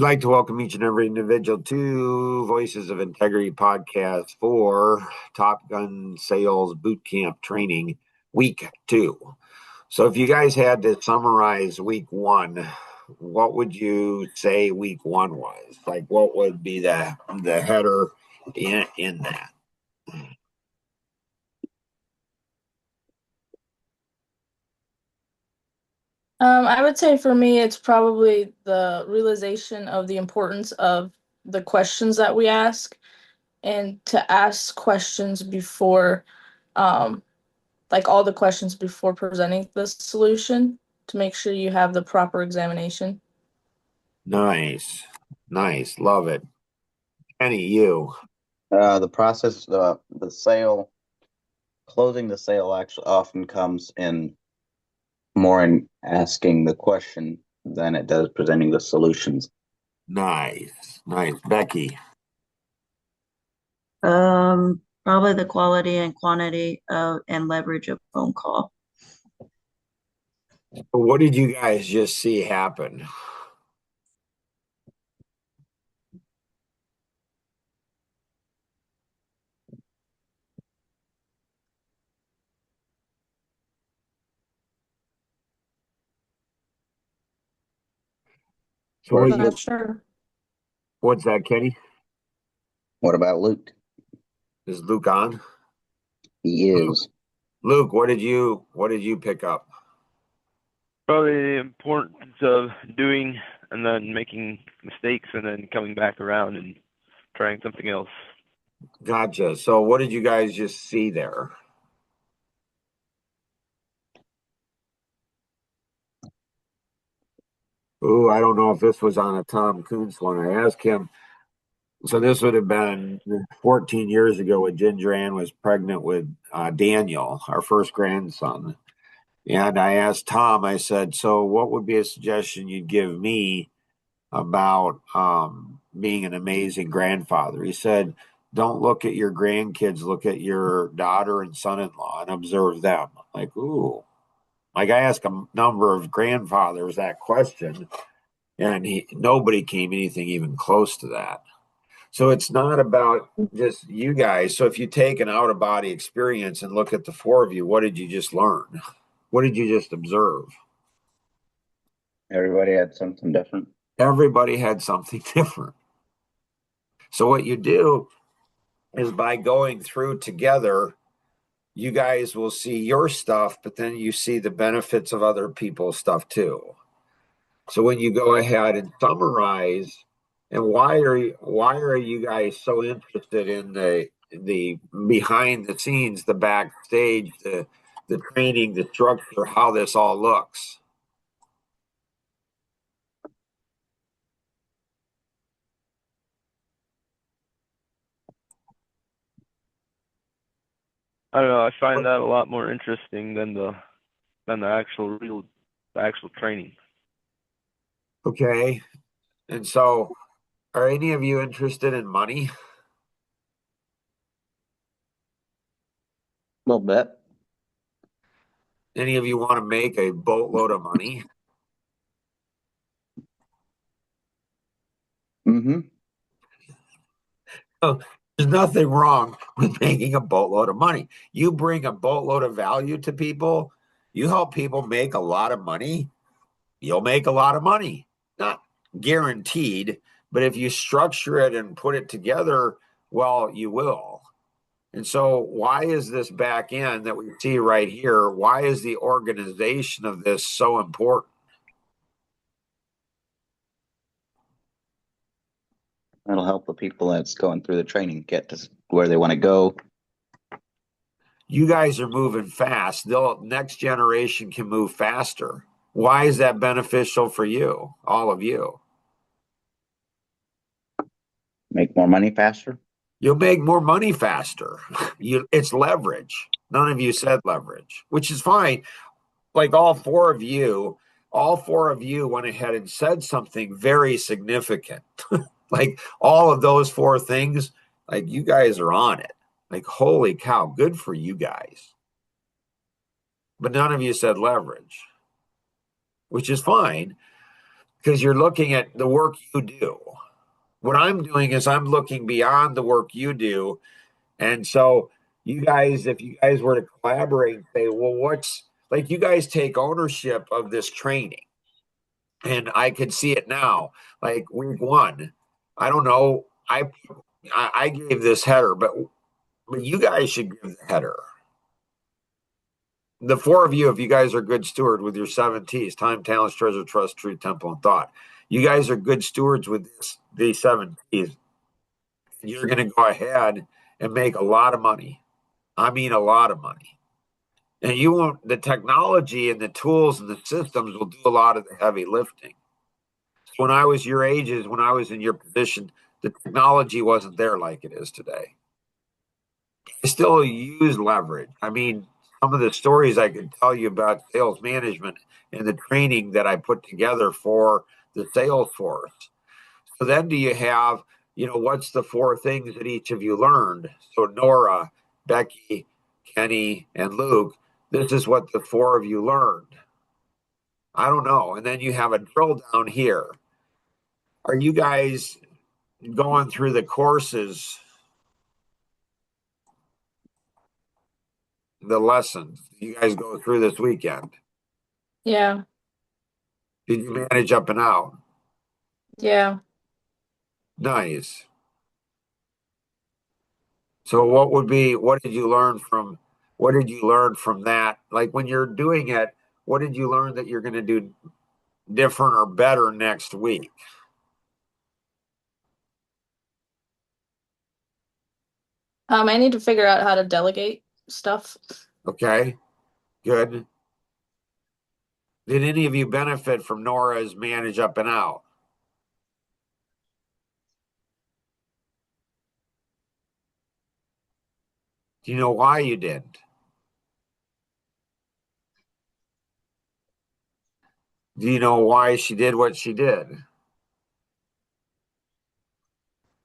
We'd like to welcome each and every individual to Voices of Integrity podcast for Top Gun Sales Boot Camp Training Week 2. So if you guys had to summarize week 1, what would you say week 1 was? Like what would be the header in that? I would say for me, it's probably the realization of the importance of the questions that we ask and to ask questions before, um, like all the questions before presenting the solution to make sure you have the proper examination. Nice. Nice. Love it. Kenny, you. The process, the sale, closing the sale actually often comes in more in asking the question than it does presenting the solutions. Nice. Nice. Becky. Probably the quality and quantity of and leverage of phone call. What did you guys just see happen? So We're what not sure. what's that, Kenny? What about Luke? Is Luke on? He Luke, is. Luke, what did you pick up? Probably the importance of doing and then making mistakes and then coming back around and trying something else. Gotcha. So what did you guys just see there? Ooh, I don't know if this was on a Tom Kuntz one. I asked him. So this would have been 14 years ago when Ginger Ann was pregnant with Daniel, our first grandson. And I asked Tom, I said, so what would be a suggestion you'd give me about being an amazing grandfather? He said, don't look at your grandkids, look at your daughter and son-in-law and observe them. Like, ooh. Like I asked a number of grandfathers that question, and nobody came anything even close to that. So it's not about just you guys. So if you take an out of body experience and look at the four of you, what did you just learn? What did you just observe? Everybody had something different. Everybody had something different. So what you do is by going through together, you guys will see your stuff, but then you see the benefits of other people's stuff too. So when you go ahead and summarize, and why are you guys so interested in the behind the scenes, the backstage, the training, the structure, how this all looks? I don't know. I find that a lot more interesting than the actual training. Okay. And so are any of you interested in money? A little bit. Any of you want to make a boatload of money? Mm-hmm. Oh, there's nothing wrong with making a boatload of money. You bring a boatload of value to people, you help people make a lot of money, you'll make a lot of money. Not guaranteed, but if you structure it and put it together, well, you will. And so, why is this back end that we see right here? Why is the organization of this so important? That'll help the people that's going through the training get to where they want to go. You guys are moving fast. The next generation can move faster. Why is that beneficial for you, all of you? Make more money faster. You'll make more money faster. It's leverage. None of you said leverage, which is fine. Like all four of you went ahead and said something very significant. Like all of those four things, like you guys are on it. Like, holy cow, good for you guys. But none of you said leverage, which is fine. because you're looking at the work you do. What I'm doing is I'm looking beyond the work you do. And so you guys, if you guys were to collaborate and say, well, what's like you guys take ownership of this training. And I could see it now. Like week one, I don't know. I gave this header, but you guys should give the header. The four of you, if you guys are good steward with your 7 T's, time, talents, treasure, trust, truth, temple, and thought, you guys are good stewards with these 7 T's. You're going to go ahead and make a lot of money. I mean, a lot of money. And you won't, the technology and the tools and the systems will do a lot of the heavy lifting. When I was your ages, when I was in your position, the technology wasn't there like it is today. I still use leverage. I mean, some of the stories I could tell you about sales management and the training that I put together for the sales force. So then do you have, what's the 4 things that each of you learned? So Nora, Becky, Kenny, and Luke, this is what the 4 of you learned. I don't know. And then you have a drill down here. Are you guys going through the courses, the lessons you guys go through this weekend? Yeah. Did you manage up and out? Yeah. Nice. So what did you learn from that? Like when you're doing it, what did you learn that you're going to do different or better next week? I need to figure out how to delegate stuff. Okay, good. Did any of you benefit from Nora's manage up and out? Do you know why you didn't? Do you know why she did what she did?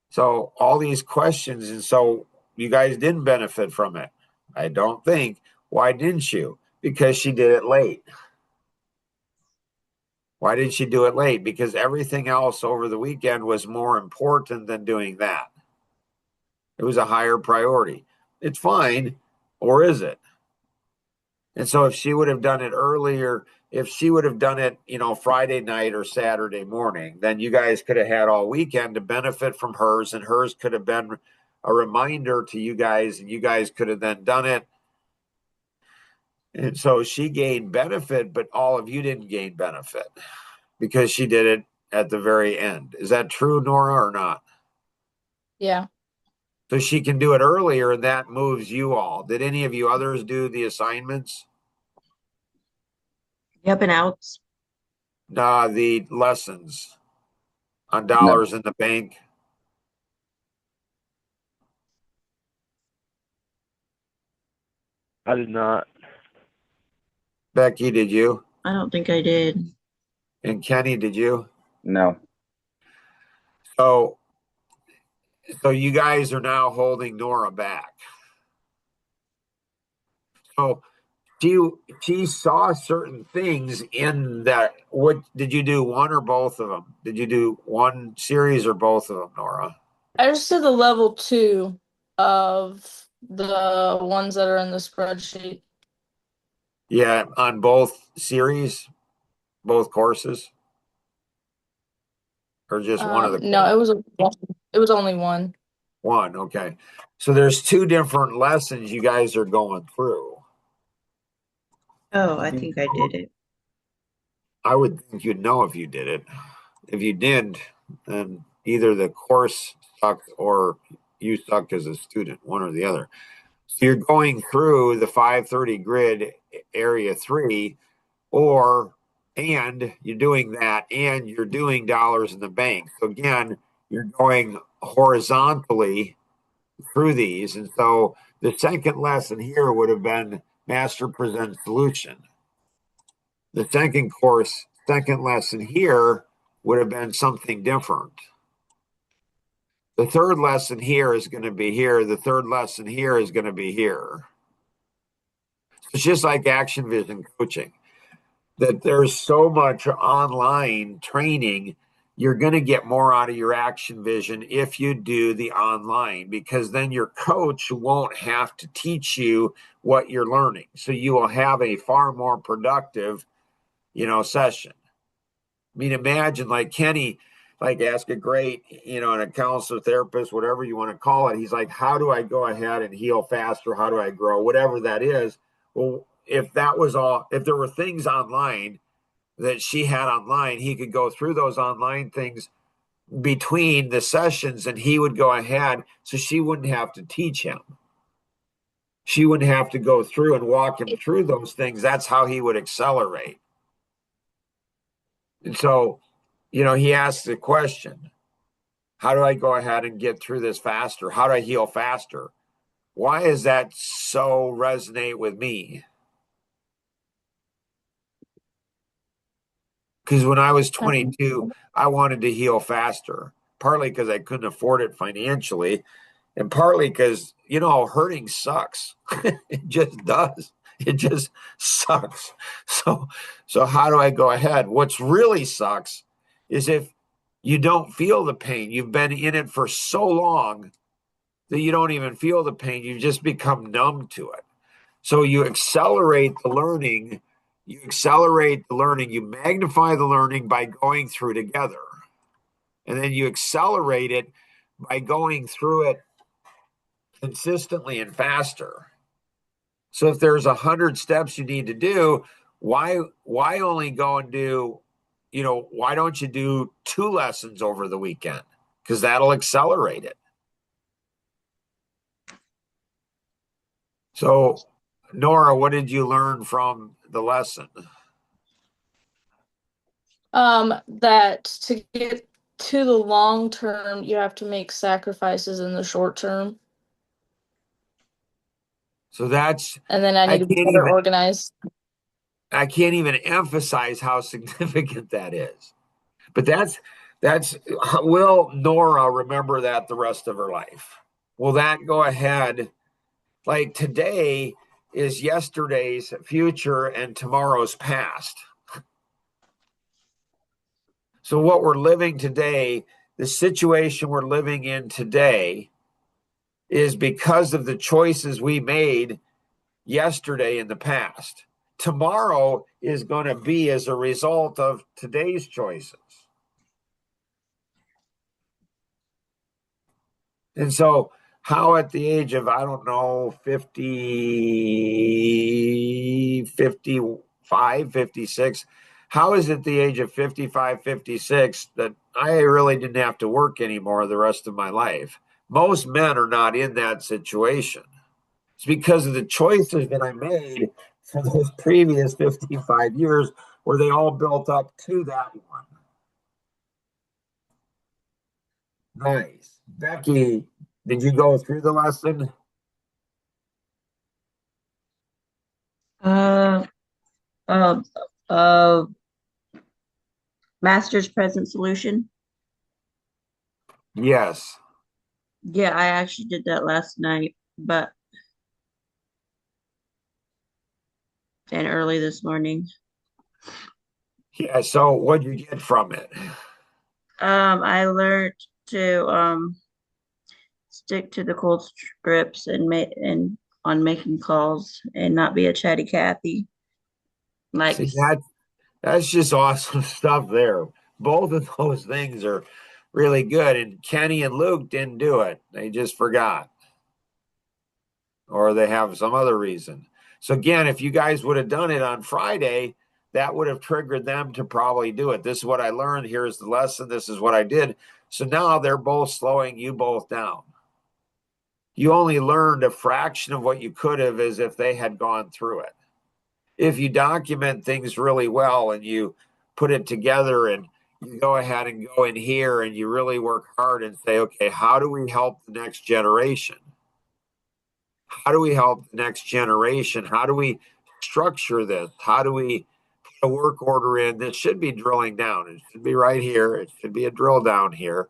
So all these questions, and so you guys didn't benefit from it. I don't think. Why didn't you? Because she did it late. Why did she do it late? Because everything else over the weekend was more important than doing that. It was a higher priority. It's fine, or is it? And so if she would have done it earlier, if she would have done it, Friday night or Saturday morning, then you guys could have had all weekend to benefit from hers, and hers could have been a reminder to you guys, and you guys could have then done it. And so she gained benefit, but all of you didn't gain benefit because she did it at the very end. Is that true, Nora, or not? Yeah. So she can do it earlier, and that moves you all. Did any of you others do the assignments? Up and outs. The lessons on dollars in the bank? I did not. Becky, did you? I don't think I did. And Kenny, did you? No. So you guys are now holding Nora back. So she saw certain things in that. What did you do? One or both of them? Did you do one series or both of them, Nora? I just did the level 2 of the ones that are in the spreadsheet. Yeah, on both series, both courses, or just one of the No, it was only one. one. Okay, so there's 2 different lessons you guys are going through. Oh, I think I did it. I would think you'd know if you did it. If you didn't, then either the course sucked or you suck as a student, one or the other. So you're going through the 530 grid area 3, and you're doing that, and you're doing dollars in the bank. So again, you're going horizontally through these. And so the second lesson here would have been Master Present Solution. The second lesson here would have been something different. The third lesson here is going to be here. The third lesson here is going to be here. It's just like Action Vision coaching. that there's so much online training. You're going to get more out of your action vision if you do the online, because then your coach won't have to teach you what you're learning. So you will have a far more productive, session. I mean, imagine like Kenny, like ask a great, an a counselor, therapist, whatever you want to call it. He's like, how do I go ahead and heal faster? How do I grow? Whatever that is. Well, if there were things online that she had online, he could go through those online things between the sessions and he would go ahead, so she wouldn't have to teach him. She wouldn't have to go through and walk him through those things. That's how he would accelerate. And so, he asked the question, how do I go ahead and get through this faster? How do I heal faster? Why does that so resonate with me? Because when I was 22, I wanted to heal faster, partly because I couldn't afford it financially, and partly because, hurting sucks. It just does. It just sucks. So how do I go ahead? What's really sucks is if you don't feel the pain. You've been in it for so long that you don't even feel the pain. You just become numb to it. So you accelerate the learning. You magnify the learning by going through together. And then you accelerate it by going through it consistently and faster. So if there's 100 steps you need to do, why only go and do, why don't you do 2 lessons over the weekend? Because that'll accelerate it. So, Nora, what did you learn from the lesson? That to get to the long term, you have to make sacrifices in the short term. So that's, And then I need to be better organized. I can't even emphasize how significant that is. But will Nora remember that the rest of her life? Will that go ahead? Like today is yesterday's future and tomorrow's past. So what we're living today, the situation we're living in today, is because of the choices we made yesterday in the past. Tomorrow is going to be as a result of today's choices. And so how at the age of, 50, 55, 56, how is it the age of 55, 56 that I really didn't have to work anymore the rest of my life? Most men are not in that situation. It's because of the choices that I made for those previous 55 years where they all built up to that one. Nice. Becky, did you go through the lesson? Master's present solution. Yes. Yeah, I actually did that last night, and early this morning. Yeah, so what'd you get from it? I learned to stick to the cold scripts and on making calls and not be a chatty Cathy. Like, See, that's just awesome stuff there. Both of those things are really good. And Kenny and Luke didn't do it. They just forgot. Or they have some other reason. So again, if you guys would have done it on Friday, that would have triggered them to probably do it. This is what I learned. Here's the lesson. This is what I did. So now they're both slowing you both down. You only learned a fraction of what you could have as if they had gone through it. If you document things really well and you put it together and you go ahead and go in here and you really work hard and say, okay, how do we help the next generation? How do we help the next generation? How do we structure this? How do we put a work order in that should be drilling down? It should be right here. It should be a drill down here.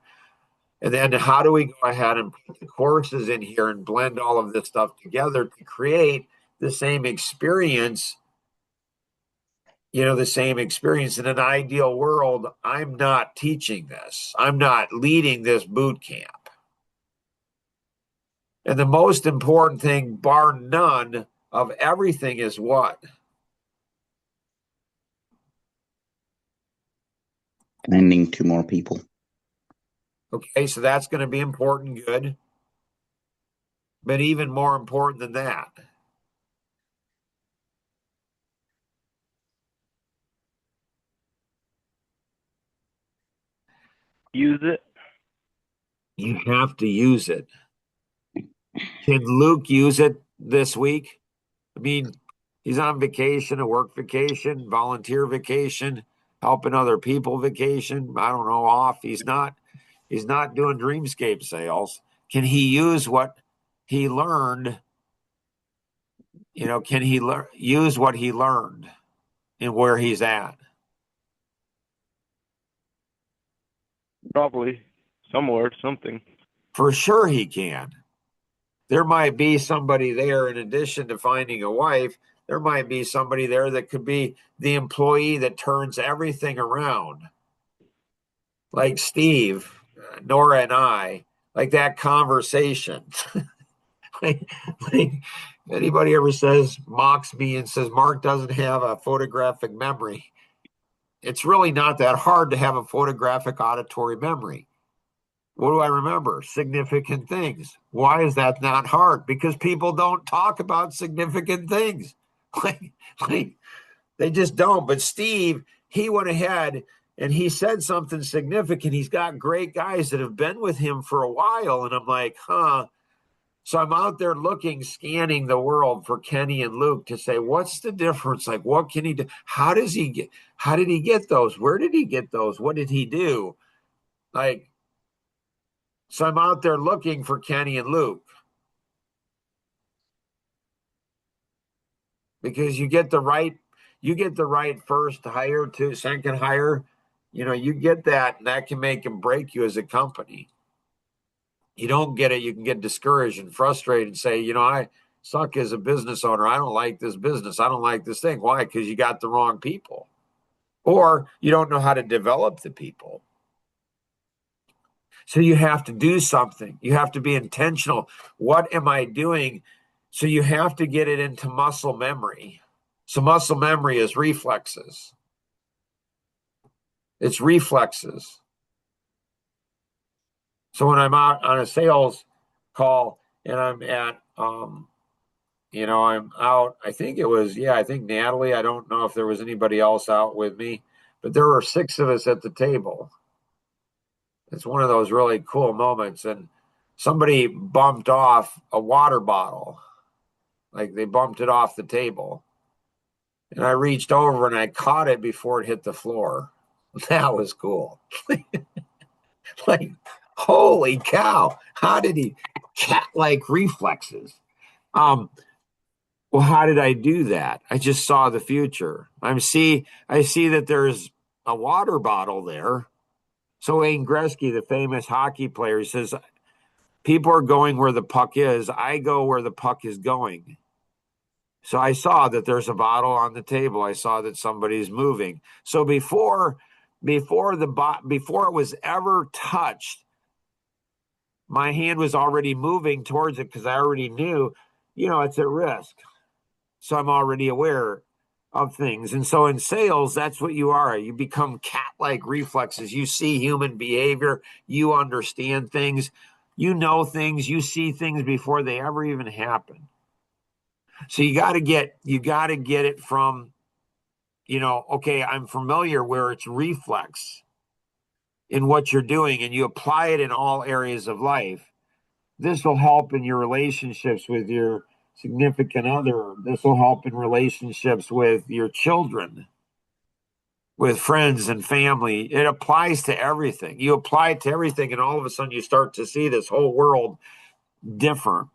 And then how do we go ahead and put the courses in here and blend all of this stuff together to create the same experience the same experience. In an ideal world, I'm not teaching this. I'm not leading this boot camp. And the most important thing, bar none, of everything is what? Finding two more people. Okay, so that's going to be important, good. But even more important than that, Use it. you have to use it. Can Luke use it this week? I mean, he's on vacation, a work vacation, volunteer vacation, helping other people vacation. I don't know, off. He's not doing Dreamscape sales. Can he use what he learned? Can he use what he learned and where he's at? Probably somewhere, something. For sure he can. There might be somebody there, in addition to finding a wife, there might be somebody there that could be the employee that turns everything around. Like Steve, Nora, and I, like that conversation. like, anybody ever mocks me and says Mark doesn't have a photographic memory, it's really not that hard to have a photographic auditory memory. What do I remember? Significant things. Why is that not hard? Because people don't talk about significant things. like they just don't. But Steve, he went ahead and he said something significant. He's got great guys that have been with him for a while. And I'm like, huh. So I'm out there looking, scanning the world for Kenny and Luke to say, what's the difference? Like, what can he do? How did he get those? Where did he get those? What did he do? Like, so I'm out there looking for Kenny and Luke. Because you get the right first hire to second hire, you get that, and that can make and break you as a company. You don't get it, you can get discouraged and frustrated and say, I suck as a business owner. I don't like this business. I don't like this thing. Why? Because you got the wrong people. Or you don't know how to develop the people. So you have to do something. You have to be intentional. What am I doing? So you have to get it into muscle memory. So muscle memory is reflexes. It's reflexes. So when I'm out on a sales call and I'm at, I'm out, I think Natalie, I don't know if there was anybody else out with me, but there were 6 of us at the table. It's one of those really cool moments. And somebody bumped off a water bottle. Like they bumped it off the table. And I reached over and I caught it before it hit the floor. That was cool. Like, holy cow. How did he cat-like reflexes? Well, how did I do that? I just saw the future. I see that there's a water bottle there. So Wayne Gretzky, the famous hockey player, says, people are going where the puck is. I go where the puck is going. So I saw that there's a bottle on the table. I saw that somebody's moving. So before it was ever touched, my hand was already moving towards it because I already knew, it's at risk. So I'm already aware of things. And so in sales, that's what you are. You become cat-like reflexes. You see human behavior. You understand things. You know things. You see things before they ever even happen. So you got to get it from, okay, I'm familiar where it's reflex in what you're doing, and you apply it in all areas of life. This will help in your relationships with your significant other. This will help in relationships with your children, with friends and family. It applies to everything. You apply it to everything, and all of a sudden you start to see this whole world different.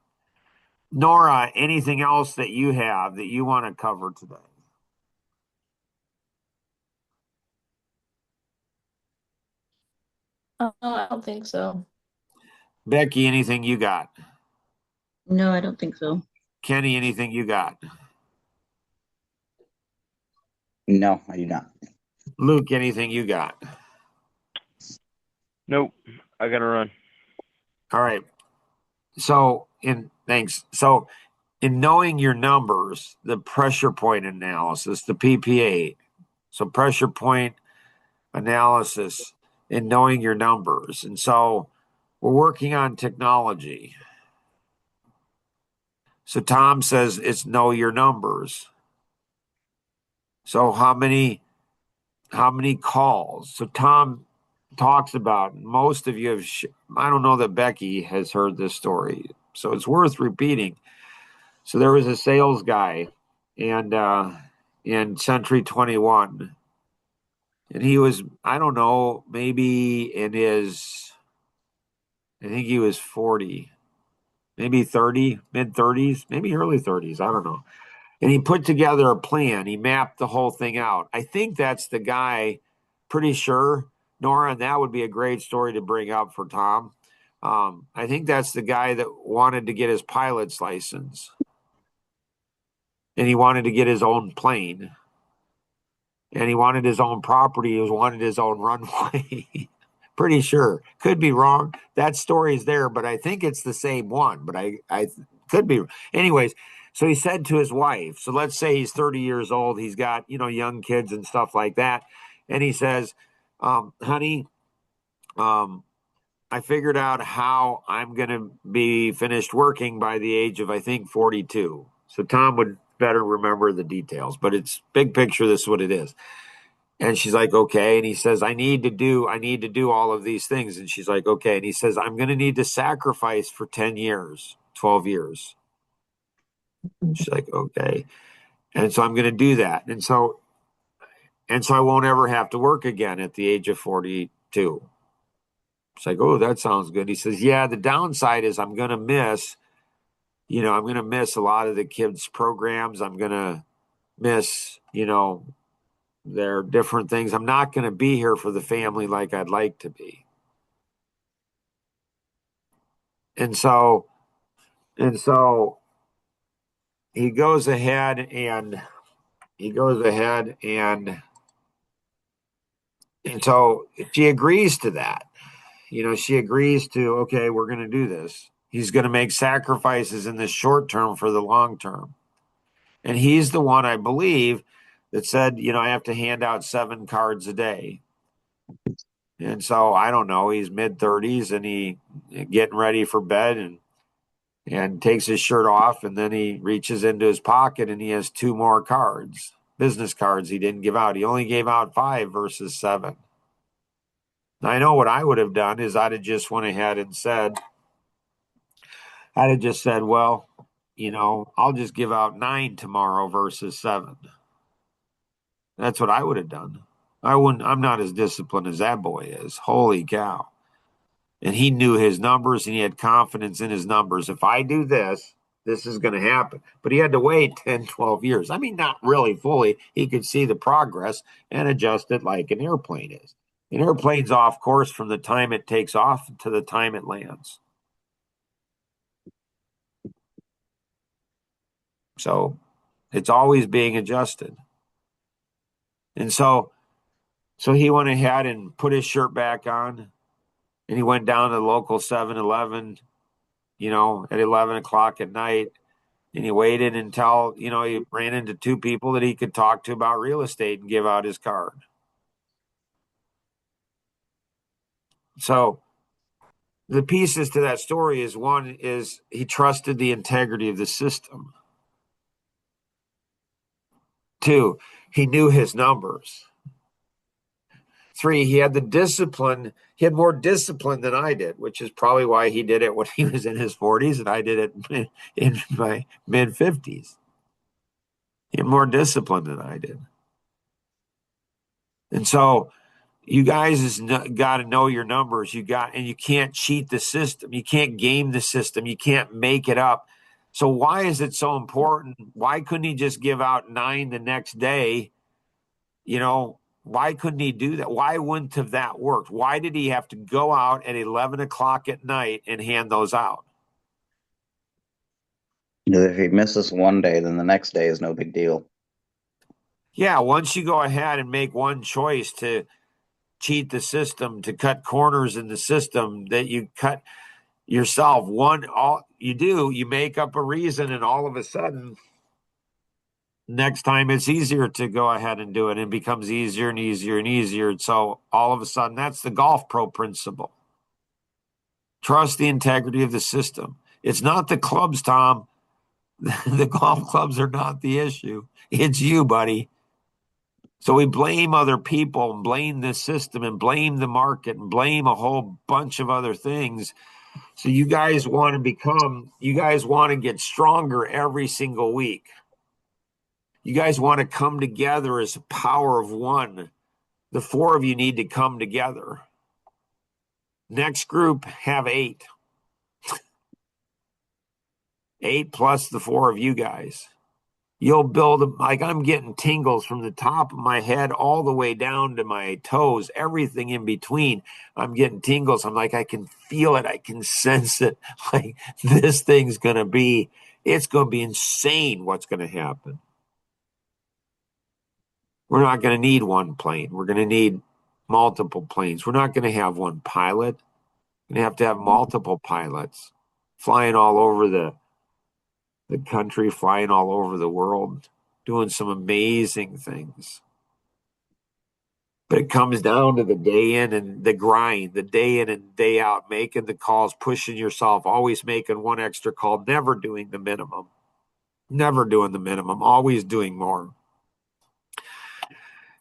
Nora, anything else that you have that you want to cover today? I don't think so. Becky, anything you got? No, I don't think so. Kenny, anything you got? No, I do not. Luke, anything you got? Nope. I gotta run. All right. So thanks. So in knowing your numbers, the pressure point analysis, the PPA, so pressure point analysis and knowing your numbers. And so we're working on technology. So Tom says it's know your numbers. So how many calls? So Tom talks about, most of you have, I don't know that Becky has heard this story, so it's worth repeating. So there was a sales guy and in Century 21, and he was, I don't know, maybe in his, I think he was 40, maybe 30, mid 30s, maybe early 30s, I don't know. And he put together a plan. He mapped the whole thing out. I think that's the guy, pretty sure, Nora, and that would be a great story to bring up for Tom. I think that's the guy that wanted to get his pilot's license. And he wanted to get his own plane. And he wanted his own property. He wanted his own runway. Pretty sure. Could be wrong. That story is there, but I think it's the same one. But I could be. Anyways, so he said to his wife, so let's say he's 30 years old. He's got, young kids and stuff like that. And he says, honey, I figured out how I'm going to be finished working by the age of, I think, 42. So Tom would better remember the details, but it's big picture. This is what it is. And she's like, okay. And he says, I need to do all of these things. And she's like, okay. And he says, I'm going to need to sacrifice for 10 years, 12 years. She's like, okay. And so I'm going to do that. And so I won't ever have to work again at the age of 42. It's like, oh, that sounds good. He says, yeah, the downside is I'm going to miss a lot of the kids' programs. I'm going to miss, their different things. I'm not going to be here for the family like I'd like to be. And so he goes ahead and so she agrees to that. She agrees to, okay, we're going to do this. He's going to make sacrifices in the short term for the long term. And he's the one, I believe, that said, I have to hand out 7 cards a day. And so I don't know, he's mid 30s and he getting ready for bed and takes his shirt off, and then he reaches into his pocket and he has 2 more cards, business cards he didn't give out. He only gave out 5 versus 7. Now, I know what I would have done is I'd have just went ahead and said, well, I'll just give out 9 tomorrow versus 7. That's what I would have done. I'm not as disciplined as that boy is. Holy cow. And he knew his numbers and he had confidence in his numbers. If I do this, this is going to happen. But he had to wait 10, 12 years. I mean, not really fully. He could see the progress and adjust it like an airplane is. An airplane's off course from the time it takes off to the time it lands. So it's always being adjusted. And so he went ahead and put his shirt back on, and he went down to the local 7-Eleven, at 11 o'clock at night. And he waited until, he ran into 2 people that he could talk to about real estate and give out his card. So the pieces to that story is, one is he trusted the integrity of the system. 2, he knew his numbers. 3, he had the discipline. He had more discipline than I did, which is probably why he did it when he was in his 40s and I did it in my mid 50s. He had more discipline than I did. And so you guys got to know your numbers. And you can't cheat the system. You can't game the system. You can't make it up. So why is it so important? Why couldn't he just give out 9 the next day? Why couldn't he do that? Why wouldn't have that worked? Why did he have to go out at 11 o'clock at night and hand those out? If he misses one day, then the next day is no big deal. Yeah, once you go ahead and make one choice to cheat the system, to cut corners in the system, that you cut yourself you make up a reason, and all of a sudden next time it's easier to go ahead and do it, and it becomes easier and easier and easier. And so all of a sudden, that's the golf pro principle. Trust the integrity of the system. It's not the clubs, Tom. The golf clubs are not the issue. It's you, buddy. So we blame other people and blame the system and blame the market and blame a whole bunch of other things. So you guys want to get stronger every single week. You guys want to come together as a power of one. The four of you need to come together. Next group, have 8. 8 plus the 4 of you guys. You'll build, like, I'm getting tingles from the top of my head all the way down to my toes, everything in between. I'm getting tingles. I'm like, I can feel it. I can sense it. Like, this thing's going to be, it's going to be insane what's going to happen. We're not going to need one plane. We're going to need multiple planes. We're not going to have one pilot. We're going to have multiple pilots flying all over the country, flying all over the world, doing some amazing things. But it comes down to the day in and the grind, the day in and day out, making the calls, pushing yourself, always making one extra call, never doing the minimum, always doing more.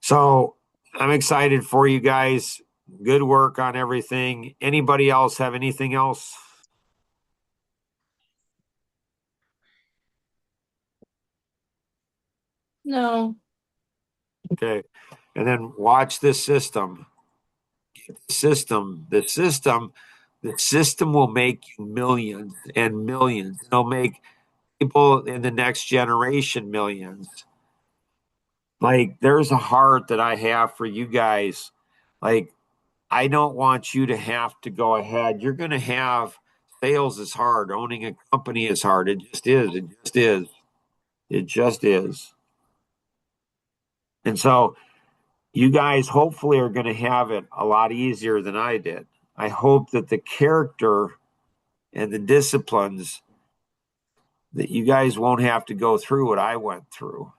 So I'm excited for you guys. Good work on everything. Anybody else have anything else? No. Okay. And then watch this system. The system will make you millions and millions. It'll make people in the next generation millions. Like, there's a heart that I have for you guys. Like, I don't want you to have to go ahead. You're going to have sales is hard. Owning a company is hard. It just is. It just is. It just is. And so you guys hopefully are going to have it a lot easier than I did. I hope that the character and the disciplines that you guys won't have to go through what I went through.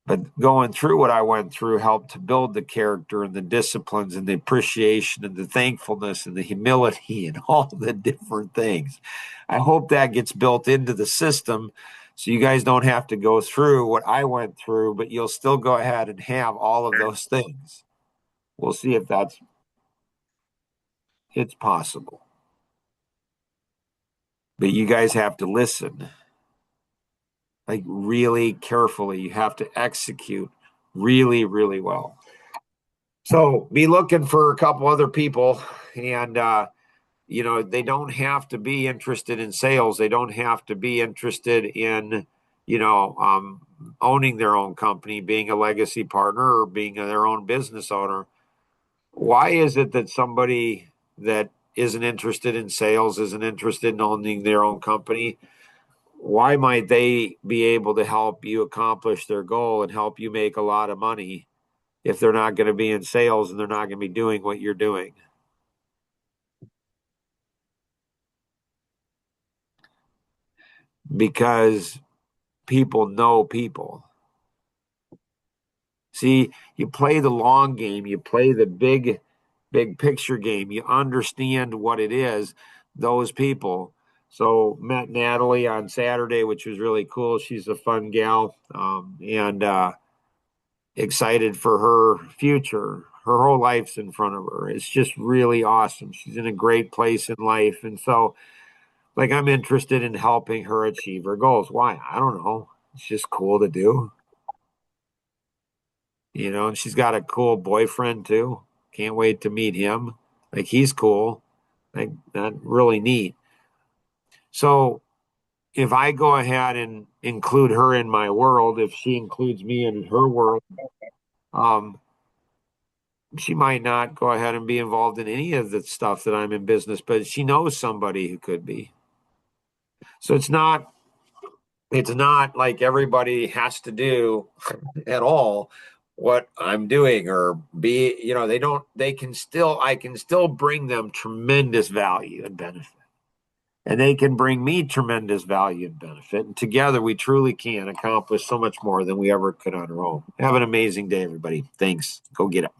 But going through what I went through helped to build the character and the disciplines and the appreciation and the thankfulness and the humility and all the different things. I hope that gets built into the system so you guys don't have to go through what I went through, but you'll still go ahead and have all of those things. We'll see if it's possible. But you guys have to listen, like, really carefully. You have to execute really, really well. So be looking for a couple other people, and they don't have to be interested in sales. They don't have to be interested in, owning their own company, being a legacy partner, or being their own business owner. Why is it that somebody that isn't interested in sales, isn't interested in owning their own company, why might they be able to help you accomplish their goal and help you make a lot of money if they're not going to be in sales and they're not going to be doing what you're doing? Because people know people. See, you play the long game, you play the big picture game, you understand what it is, those people. So met Natalie on Saturday, which was really cool. She's a fun gal, and excited for her future. Her whole life's in front of her. It's just really awesome. She's in a great place in life. And so, like, I'm interested in helping her achieve her goals. Why? I don't know. It's just cool to do. And she's got a cool boyfriend too. Can't wait to meet him. Like, he's cool. Like, that really neat. So if I go ahead and include her in my world, if she includes me in her world, she might not go ahead and be involved in any of the stuff that I'm in business, but she knows somebody who could be. So it's not it's not like everybody has to do at all what I'm doing or be, I can still bring them tremendous value and benefit. And they can bring me tremendous value and benefit. And together we truly can accomplish so much more than we ever could on our own. Have an amazing day, everybody. Thanks. Go get it.